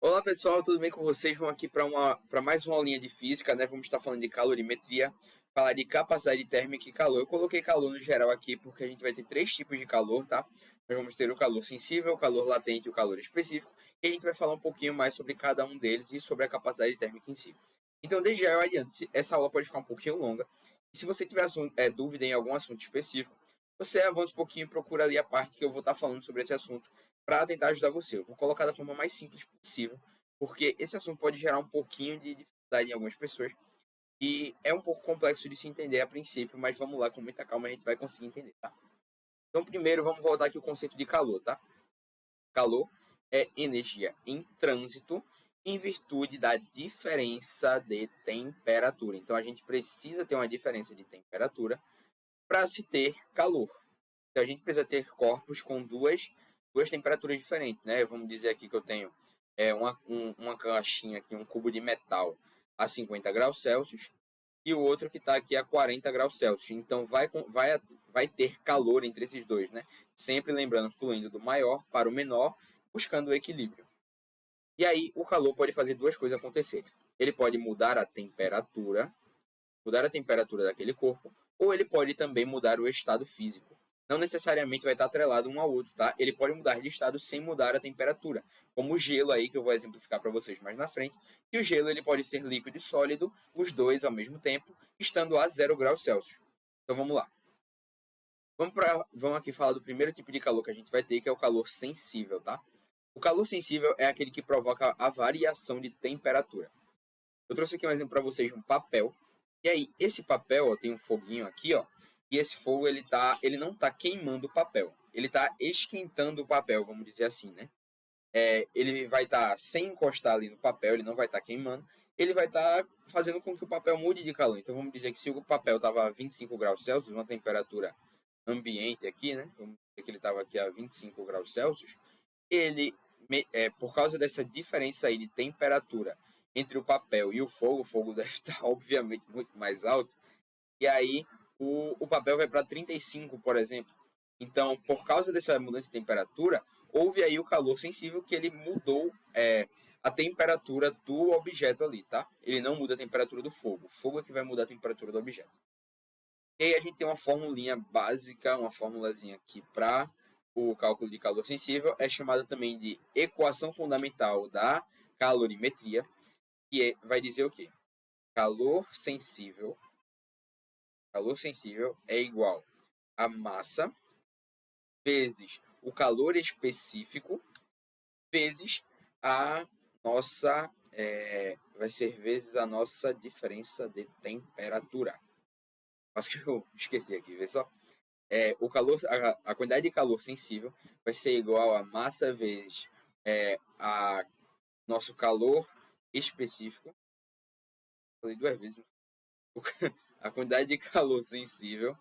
Olá pessoal, tudo bem com vocês? Vamos aqui para mais uma aulinha de física, né? Vamos estar falando de calorimetria, falar de capacidade térmica e calor. Eu coloquei calor no geral aqui porque a gente vai ter três tipos de calor, tá? Nós vamos ter o calor sensível, o calor latente e o calor específico. E a gente vai falar um pouquinho mais sobre cada um deles e sobre a capacidade térmica em si. Então, desde já eu adianto, essa aula pode ficar um pouquinho longa. E se você tiver dúvida em algum assunto específico, você avança um pouquinho e procura ali a parte que eu vou estar falando sobre esse assunto para tentar ajudar você. Eu vou colocar da forma mais simples possível, porque esse assunto pode gerar um pouquinho de dificuldade em algumas pessoas e é um pouco complexo de se entender a princípio, mas vamos lá, com muita calma a gente vai conseguir entender, tá? Então, primeiro, vamos voltar aqui ao conceito de calor, tá? Calor é energia em trânsito em virtude da diferença de temperatura. Então, a gente precisa ter uma diferença de temperatura para se ter calor. Então, a gente precisa ter corpos com duas temperaturas diferentes, né? Vamos dizer aqui que eu tenho uma caixinha aqui, um cubo de metal a 50 graus Celsius e o outro que está aqui a 40 graus Celsius. Então vai ter calor entre esses dois, né? Sempre lembrando, fluindo do maior para o menor, buscando o equilíbrio. E aí o calor pode fazer duas coisas acontecerem. Ele pode mudar a temperatura daquele corpo, ou ele pode também mudar o estado físico. Não necessariamente vai estar atrelado um ao outro, tá? Ele pode mudar de estado sem mudar a temperatura, como o gelo aí, que eu vou exemplificar para vocês mais na frente, que o gelo ele pode ser líquido e sólido, os dois ao mesmo tempo, estando a 0 graus Celsius. Então vamos lá. Vamos aqui falar do primeiro tipo de calor que a gente vai ter, que é o calor sensível, tá? O calor sensível é aquele que provoca a variação de temperatura. Eu trouxe aqui um exemplo para vocês de um papel. E aí, esse papel, ó, tem um foguinho aqui, ó. E esse fogo, ele não tá queimando o papel. Ele tá esquentando o papel, vamos dizer assim, né? Ele vai estar sem encostar ali no papel, ele não vai estar queimando. Ele vai estar fazendo com que o papel mude de calor. Então, vamos dizer que se o papel estava a 25 graus Celsius, uma temperatura ambiente aqui, né? Vamos dizer que ele estava aqui a 25 graus Celsius. Ele, por causa dessa diferença aí de temperatura entre o papel e o fogo deve estar obviamente muito mais alto, e aí o papel vai para 35, por exemplo. Então, por causa dessa mudança de temperatura, houve aí o calor sensível que ele mudou a temperatura do objeto ali, tá? Ele não muda a temperatura do fogo. O fogo é que vai mudar a temperatura do objeto. E aí a gente tem uma formulinha básica, uma formulazinha aqui para o cálculo de calor sensível, é chamada também de equação fundamental da calorimetria, que vai dizer o quê? Calor sensível, calor sensível é igual a massa vezes o calor específico vezes a nossa vai ser vezes a nossa diferença de temperatura. Acho que eu esqueci aqui, vê só. A quantidade de calor sensível vai ser igual a massa vezes a nosso calor específico. Falei duas vezes. A quantidade de calor sensível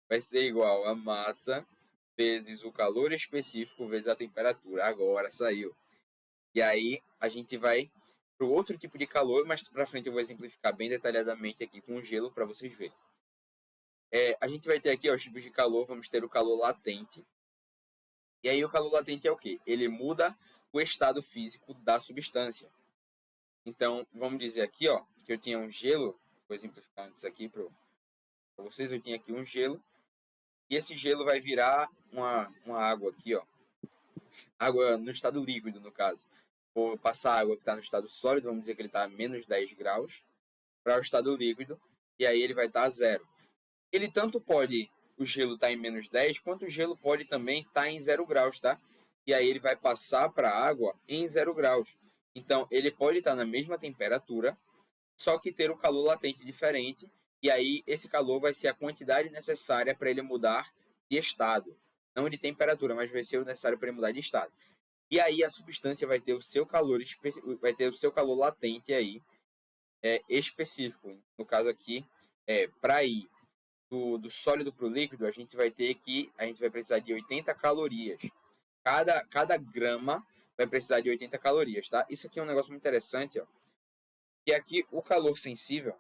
vai ser igual a massa vezes o calor específico vezes a temperatura. Agora saiu. E aí a gente vai para o outro tipo de calor, mas para frente eu vou exemplificar bem detalhadamente aqui com o gelo para vocês verem. A gente vai ter aqui ó, os tipos de calor, vamos ter o calor latente. E aí o calor latente é o quê? Ele muda o estado físico da substância. Então, vamos dizer aqui, ó, que eu tinha um gelo, vou exemplificar antes aqui para vocês, eu tinha aqui um gelo, e esse gelo vai virar uma água aqui, ó. Água no estado líquido, no caso. Vou passar a água que está no estado sólido, vamos dizer que ele está a menos 10 graus, para o estado líquido, e aí ele vai estar a zero. Ele tanto pode, o gelo estar em menos 10, quanto o gelo pode também estar em 0 graus, tá? E aí ele vai passar para a água em 0 graus. Então, ele pode estar na mesma temperatura, só que ter o calor latente diferente, e aí esse calor vai ser a quantidade necessária para ele mudar de estado. Não de temperatura, mas vai ser o necessário para ele mudar de estado. E aí a substância vai ter o seu calor, latente aí, específico. No caso aqui, para ir do sólido para o líquido, a gente vai precisar de 80 calorias. Cada grama vai precisar de 80 calorias, tá? Isso aqui é um negócio muito interessante, ó. E aqui o calor sensível,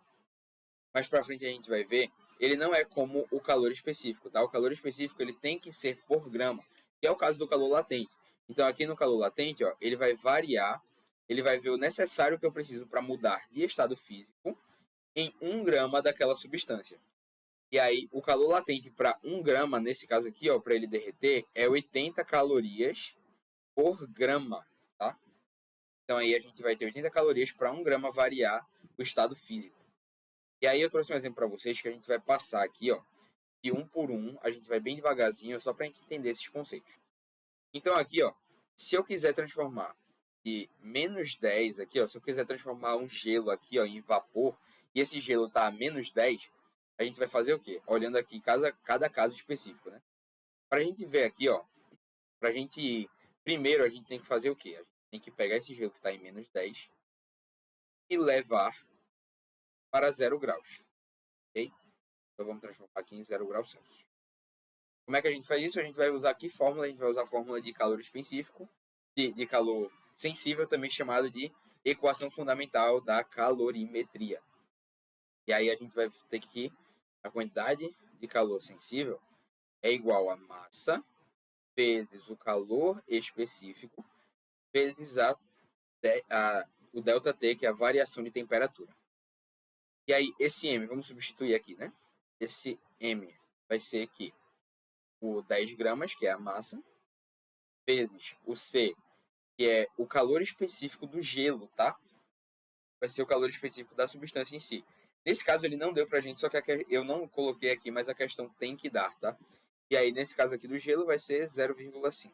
mais para frente a gente vai ver, ele não é como o calor específico, tá? O calor específico ele tem que ser por grama, que é o caso do calor latente. Então aqui no calor latente, ó, ele vai variar ele vai ver o necessário que eu preciso para mudar de estado físico em 1 grama daquela substância. E aí, o calor latente para 1 grama, nesse caso aqui, para ele derreter, é 80 calorias por grama, tá? Então aí a gente vai ter 80 calorias para 1 grama variar o estado físico. E aí eu trouxe um exemplo para vocês que a gente vai passar aqui, de um por um, a gente vai bem devagarzinho, só para a gente entender esses conceitos. Então aqui, se eu quiser transformar de menos 10 aqui, se eu quiser transformar um gelo aqui, em vapor, e esse gelo está a menos 10, a gente vai fazer o quê? Olhando aqui cada caso específico, né? Para a gente ver aqui, primeiro a gente tem que fazer o quê? A gente tem que pegar esse gelo que está em menos 10 e levar para 0 graus, ok? Então vamos transformar aqui em 0 graus Celsius. Como é que a gente faz isso? A gente vai usar aqui fórmula, a gente vai usar a fórmula de calor específico, de calor sensível, também chamado de equação fundamental da calorimetria. E aí a gente vai ter que a quantidade de calor sensível é igual a massa vezes o calor específico vezes o ΔT, que é a variação de temperatura. E aí esse M, vamos substituir aqui, né? Esse M vai ser aqui o 10 gramas, que é a massa, vezes o C, que é o calor específico do gelo, tá? Vai ser o calor específico da substância em si. Nesse caso ele não deu pra gente, só que eu não coloquei aqui, mas a questão tem que dar, tá? E aí nesse caso aqui do gelo vai ser 0,5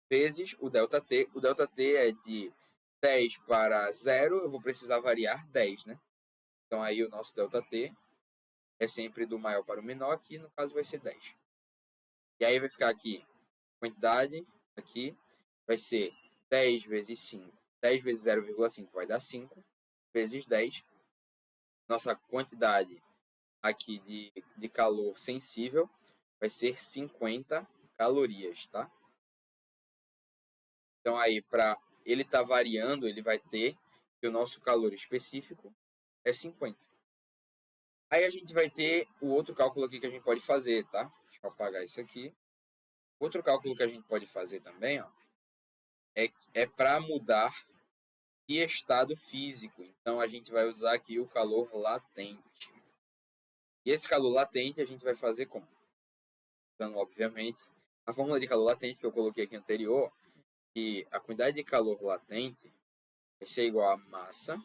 vezes o ΔT. O ΔT é de 10 para 0, eu vou precisar variar 10, né? Então aí o nosso ΔT é sempre do maior para o menor, aqui no caso vai ser 10. E aí vai ficar aqui, quantidade, aqui, vai ser 10 vezes 5. 10 vezes 0,5 vai dar 5, vezes 10. Nossa quantidade aqui de calor sensível vai ser 50 calorias, tá? Então aí, para ele estar variando, ele vai ter que o nosso calor específico é 50. Aí a gente vai ter o outro cálculo aqui que a gente pode fazer, tá? Deixa eu apagar isso aqui. Outro cálculo que a gente pode fazer também, é para mudar de estado físico. Então a gente vai usar aqui o calor latente. E esse calor latente a gente vai fazer como? Então, obviamente, a fórmula de calor latente que eu coloquei aqui anterior, que a quantidade de calor latente vai ser igual a massa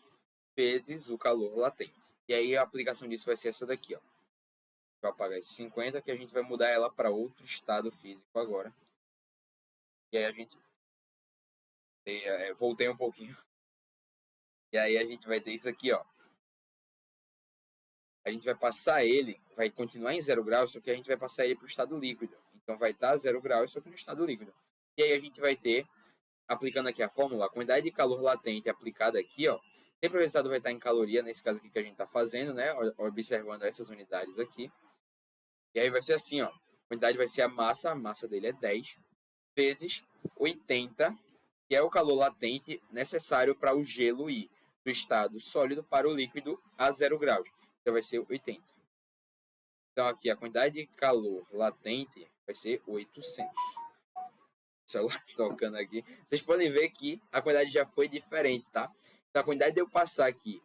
vezes o calor latente. E aí a aplicação disso vai ser essa daqui, Vou apagar esse 50, que a gente vai mudar ela para outro estado físico agora. E aí a gente... voltei um pouquinho. E aí a gente vai ter isso aqui, A gente vai passar ele, vai continuar em 0 graus, só que a gente vai passar ele para o estado líquido. Então vai estar 0 graus, só que no estado líquido. E aí a gente vai ter, aplicando aqui a fórmula, a quantidade de calor latente aplicada aqui, sempre o resultado vai estar em caloria, nesse caso aqui que a gente está fazendo, né? Observando essas unidades aqui. E aí vai ser assim, a quantidade vai ser a massa dele é 10, vezes 80, que é o calor latente necessário para o gelo ir do estado sólido para o líquido a 0 graus. Então vai ser 80. Então aqui a quantidade de calor latente vai ser 800. O celular tocando aqui. Vocês podem ver que a quantidade já foi diferente, tá? Então a quantidade de eu passar aqui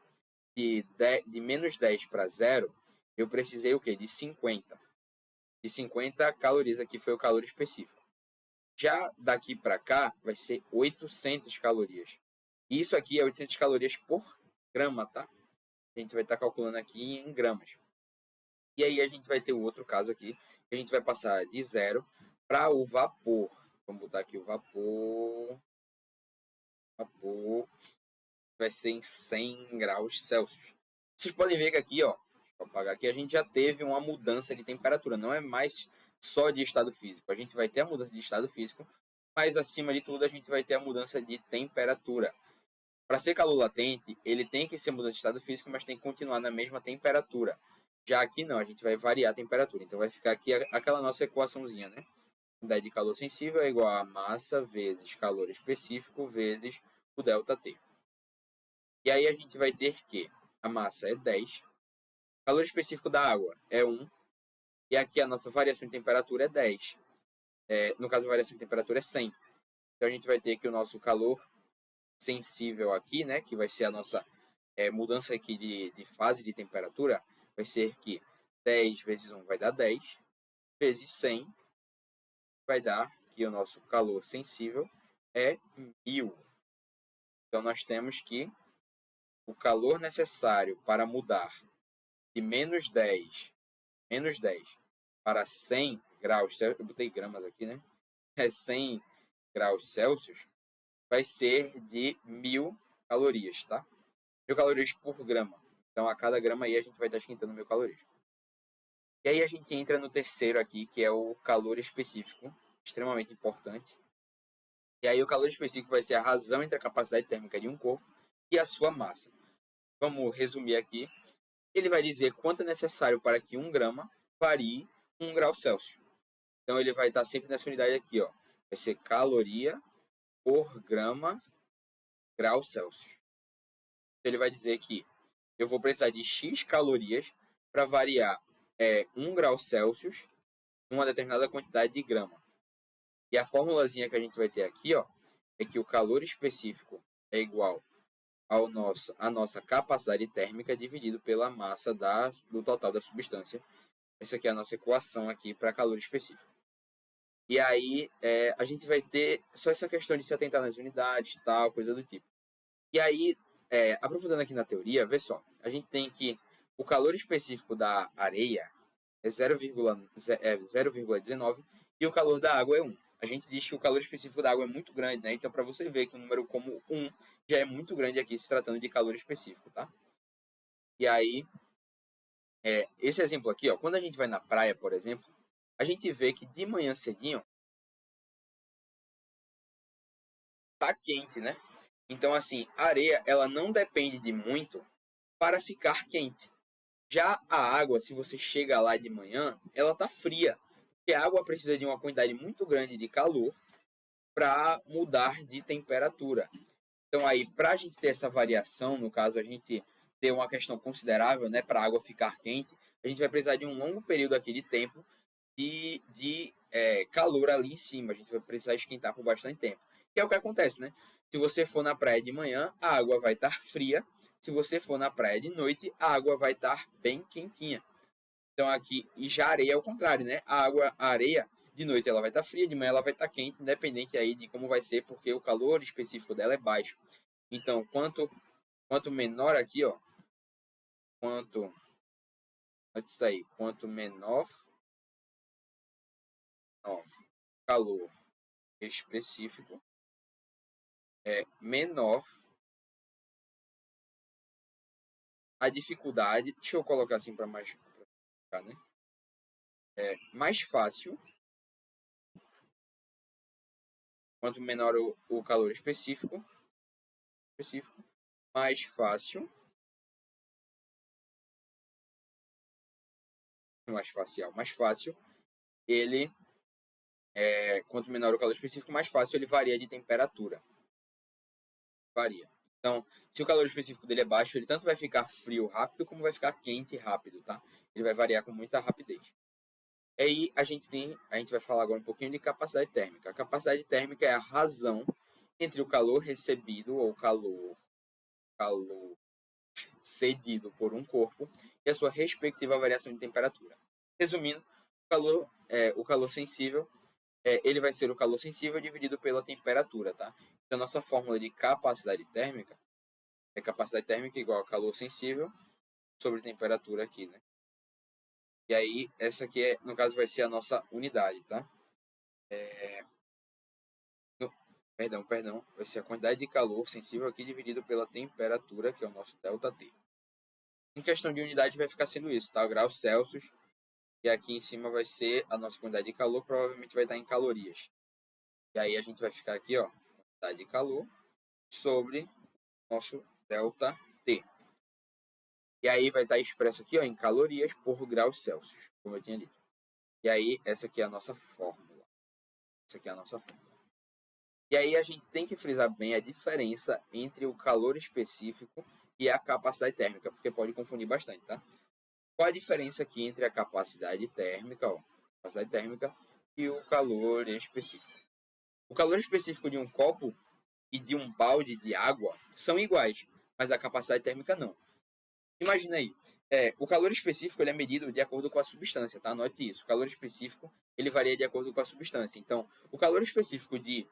de menos 10 para 0, eu precisei o quê? De 50. De 50 calorias aqui foi o calor específico. Já daqui para cá vai ser 800 calorias. E isso aqui é 800 calorias por grama, tá? A gente vai estar calculando aqui em gramas. E aí a gente vai ter o outro caso aqui, que a gente vai passar de 0 para o vapor. Vamos botar aqui o vapor. Vapor vai ser em 100 graus Celsius. Vocês podem ver que aqui, deixa eu apagar aqui, a gente já teve uma mudança de temperatura. Não é mais só de estado físico. A gente vai ter a mudança de estado físico, mas acima de tudo a gente vai ter a mudança de temperatura. Para ser calor latente, ele tem que ser mudança de estado físico, mas tem que continuar na mesma temperatura. Já aqui não, a gente vai variar a temperatura. Então vai ficar aqui aquela nossa equaçãozinha, né? Unidade de calor sensível é igual a massa vezes calor específico vezes o ΔT. E aí a gente vai ter que a massa é 10, o calor específico da água é 1, e aqui a nossa variação de temperatura é 10. No caso, a variação de temperatura é 100. Então a gente vai ter que o nosso calor sensível aqui, né, que vai ser a nossa mudança aqui de fase de temperatura, vai ser que 10 vezes 1 vai dar 10, vezes 100 vai dar que o nosso calor sensível é 1000. Então, nós temos que o calor necessário para mudar de menos 10 para 100 graus Celsius, eu botei gramas aqui, né? 100 graus Celsius, vai ser de 1000 calorias, tá? 1000 calorias por grama. Então, a cada grama aí a gente vai estar esquentando 1000 calorias. E aí a gente entra no terceiro aqui, que é o calor específico, extremamente importante. E aí o calor específico vai ser a razão entre a capacidade térmica de um corpo e a sua massa. Vamos resumir aqui. Ele vai dizer quanto é necessário para que 1 grama varie 1 grau Celsius. Então ele vai estar sempre nessa unidade aqui, ó. Vai ser caloria por grama grau Celsius. Então ele vai dizer que eu vou precisar de X calorias para variar 1 grau Celsius numa determinada quantidade de grama. E a formulazinha que a gente vai ter aqui, ó, é que o calor específico é igual à nossa capacidade térmica dividido pela massa do total da substância. Essa aqui é a nossa equação aqui para calor específico. E aí a gente vai ter só essa questão de se atentar nas unidades, tal, coisa do tipo. E aí, aprofundando aqui na teoria, vê só, a gente tem que o calor específico da areia é 0,19 e o calor da água é 1. A gente diz que o calor específico da água é muito grande, né? Então, para você ver que um número como 1 já é muito grande aqui, se tratando de calor específico, tá? E aí, esse exemplo aqui, ó, quando a gente vai na praia, por exemplo, a gente vê que de manhã cedinho tá quente, né? Então, assim, a areia, ela não depende de muito para ficar quente. Já a água, se você chega lá de manhã, ela tá fria. Porque a água precisa de uma quantidade muito grande de calor para mudar de temperatura. Então aí, para a gente ter essa variação, no caso a gente ter uma questão considerável, né, para a água ficar quente, a gente vai precisar de um longo período aqui de tempo de calor ali em cima. A gente vai precisar esquentar por bastante tempo. Que é o que acontece, né? Se você for na praia de manhã, a água vai estar fria. Se você for na praia de noite, a água vai estar bem quentinha. Então aqui, e já a areia é o contrário, né? A areia de noite ela vai estar fria, de manhã ela vai estar quente, independente aí de como vai ser, porque o calor específico dela é baixo. Então, quanto menor aqui, ó, quanto menor ó, calor específico, menor a dificuldade. Deixa eu colocar assim para mais, né? Mais fácil. Quanto menor o calor específico, mais fácil, mais fácil, ele, quanto menor o calor específico, mais fácil ele varia de temperatura. Varia. Então, se o calor específico dele é baixo, ele tanto vai ficar frio rápido, como vai ficar quente rápido, tá? Ele vai variar com muita rapidez. E aí a gente vai falar agora um pouquinho de capacidade térmica. A capacidade térmica é a razão entre o calor recebido ou calor cedido por um corpo e a sua respectiva variação de temperatura. Resumindo, o calor sensível ele vai ser o calor sensível dividido pela temperatura, tá? Então, nossa fórmula de capacidade térmica é capacidade térmica igual a calor sensível sobre temperatura aqui, né? E aí, essa aqui, no caso, vai ser a nossa unidade, tá? Perdão, vai ser a quantidade de calor sensível aqui dividido pela temperatura, que é o nosso ΔT. Em questão de unidade, vai ficar sendo isso, tá? Graus Celsius. E aqui em cima vai ser a nossa quantidade de calor, provavelmente vai estar em calorias. E aí a gente vai ficar aqui, ó, quantidade de calor sobre nosso ΔT. E aí vai estar expresso aqui, ó, em calorias por graus Celsius, como eu tinha dito. E aí essa aqui é a nossa fórmula. E aí a gente tem que frisar bem a diferença entre o calor específico e a capacidade térmica, porque pode confundir bastante, tá? Qual a diferença aqui entre a capacidade térmica, e o calor específico? O calor específico de um copo e de um balde de água são iguais, mas a capacidade térmica não. Imagina aí, o calor específico ele é medido de acordo com a substância, tá? Anote isso. O calor específico ele varia de acordo com a substância. Então, o calor específico de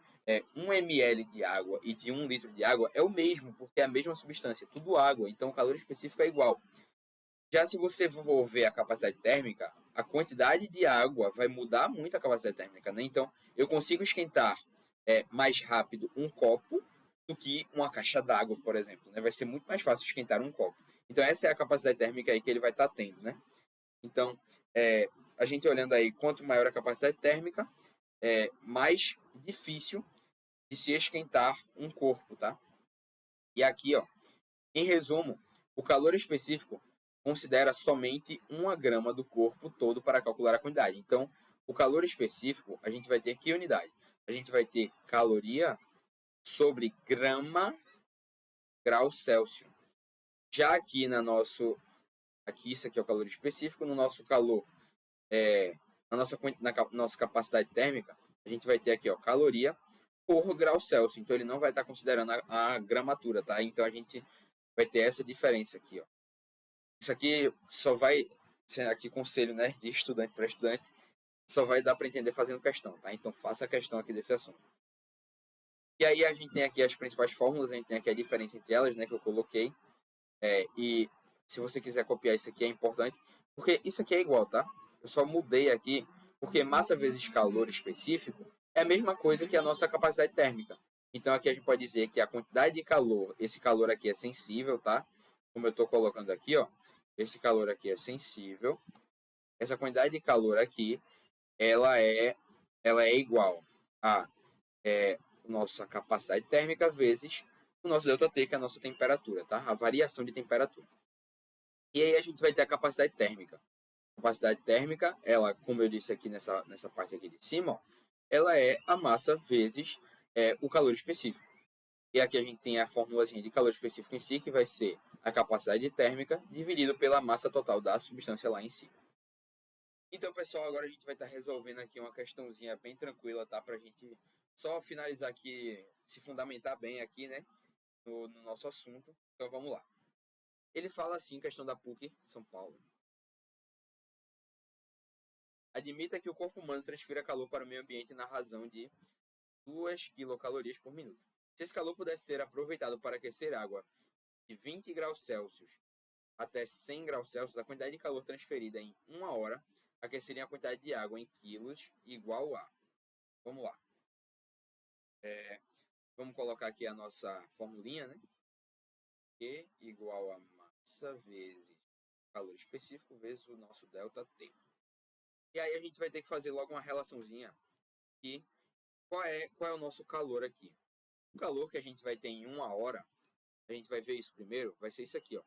1 ml de água e de 1 litro de água é o mesmo, porque é a mesma substância, tudo água. Então, o calor específico é igual. Já se você for ver a capacidade térmica, a quantidade de água vai mudar muito a capacidade térmica, né? Então, eu consigo esquentar mais rápido um copo do que uma caixa d'água, por exemplo, né? Vai ser muito mais fácil esquentar um copo. Então, essa é a capacidade térmica aí que ele vai estar tendo, né? Então, a gente olhando aí, quanto maior a capacidade térmica, mais difícil de se esquentar um corpo, tá? E aqui, ó, em resumo, o calor específico considera somente 1 grama do corpo todo para calcular a quantidade. Então, o calor específico, a gente vai ter que unidade? A gente vai ter caloria sobre grama grau Celsius. Já aqui aqui isso aqui é o calor específico, no nosso calor, na nossa capacidade térmica, a gente vai ter aqui, ó, caloria por grau Celsius. Então, ele não vai estar considerando a gramatura, tá? Então, a gente vai ter essa diferença aqui, ó. Isso aqui só vai ser aqui conselho, né, de estudante para estudante, só vai dar para entender fazendo questão, tá? Então faça a questão aqui desse assunto. E aí a gente tem aqui as principais fórmulas, a gente tem aqui a diferença entre elas, né, que eu coloquei. E se você quiser copiar isso aqui é importante, porque isso aqui é igual, tá? Eu só mudei aqui, porque massa vezes calor específico é a mesma coisa que a nossa capacidade térmica. Então aqui a gente pode dizer que a quantidade de calor, esse calor aqui é sensível, tá? Como eu estou colocando aqui, ó, esse calor aqui é sensível. Essa quantidade de calor aqui, ela é igual a nossa capacidade térmica vezes o nosso ΔT, que é a nossa temperatura, tá? A variação de temperatura. E aí a gente vai ter a capacidade térmica. A capacidade térmica, ela, como eu disse aqui nessa parte aqui de cima, ó, ela é a massa vezes o calor específico. E aqui a gente tem a formulazinha de calor específico em si, que vai ser a capacidade térmica dividido pela massa total da substância lá em si. Então, pessoal, agora a gente vai estar resolvendo aqui uma questãozinha bem tranquila, tá? Pra gente só finalizar aqui, se fundamentar bem aqui, né? No nosso assunto. Então, vamos lá. Ele fala assim, questão da PUC São Paulo. Admita que o corpo humano transfira calor para o meio ambiente na razão de 2 quilocalorias por minuto. Se esse calor pudesse ser aproveitado para aquecer água de 20 graus Celsius até 100 graus Celsius, a quantidade de calor transferida em 1 hora aqueceria a quantidade de água em quilos igual a... Vamos lá. Vamos colocar aqui a nossa formulinha, né? Q igual a massa vezes calor específico vezes o nosso ΔT. E aí a gente vai ter que fazer logo uma relaçãozinha aqui. Qual é o nosso calor aqui? O calor que a gente vai ter em 1 hora, a gente vai ver isso primeiro, vai ser isso aqui, ó.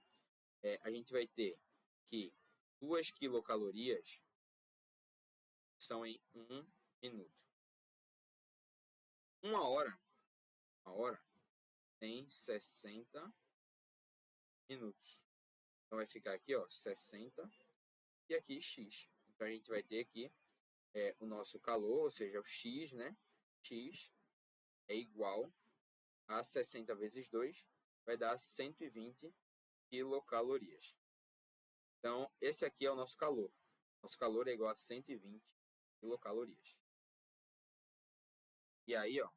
A gente vai ter que 2 quilocalorias são em 1 minuto. Uma hora tem 60 minutos. Então vai ficar aqui, ó, 60 e aqui x. Então a gente vai ter aqui o nosso calor, ou seja, o x, né? X é igual a 60 vezes 2, vai dar 120 quilocalorias. Então, esse aqui é o nosso calor. Nosso calor é igual a 120 quilocalorias. E aí, ó,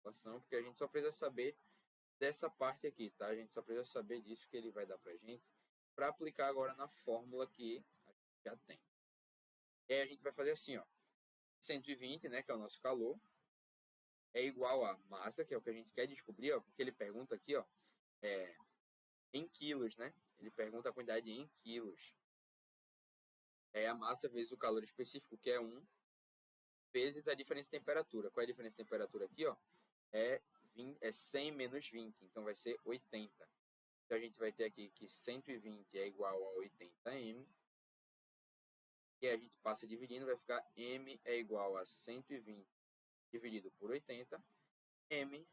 porque a gente só precisa saber dessa parte aqui, tá? A gente só precisa saber disso que ele vai dar pra gente para aplicar agora na fórmula que a gente já tem. E aí a gente vai fazer assim, ó. 120, né, que é o nosso calor, é igual a massa, que é o que a gente quer descobrir, ó, porque ele pergunta aqui, ó, em quilos, né? Ele pergunta a quantidade em quilos. É a massa vezes o calor específico, que é 1, vezes a diferença de temperatura. Qual é a diferença de temperatura aqui, ó? É 100 menos 20, então vai ser 80. Então a gente vai ter aqui que 120 é igual a 80m. E a gente passa dividindo, vai ficar m é igual a 120 dividido por 80. M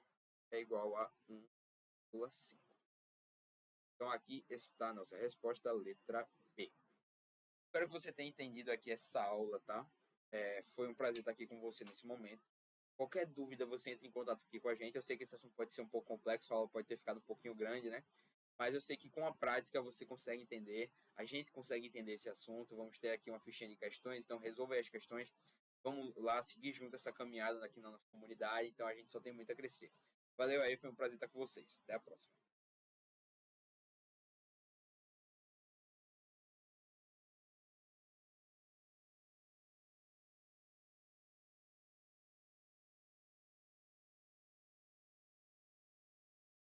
é igual a 1,5. Então aqui está a nossa resposta, letra B. Espero que você tenha entendido aqui essa aula, tá? Foi um prazer estar aqui com você nesse momento. Qualquer dúvida, você entra em contato aqui com a gente. Eu sei que esse assunto pode ser um pouco complexo, a aula pode ter ficado um pouquinho grande, né? Mas eu sei que com a prática você consegue entender, a gente consegue entender esse assunto. Vamos ter aqui uma fichinha de questões, então resolva aí as questões. Vamos lá seguir junto essa caminhada aqui na nossa comunidade, então a gente só tem muito a crescer. Valeu aí, foi um prazer estar com vocês. Até a próxima.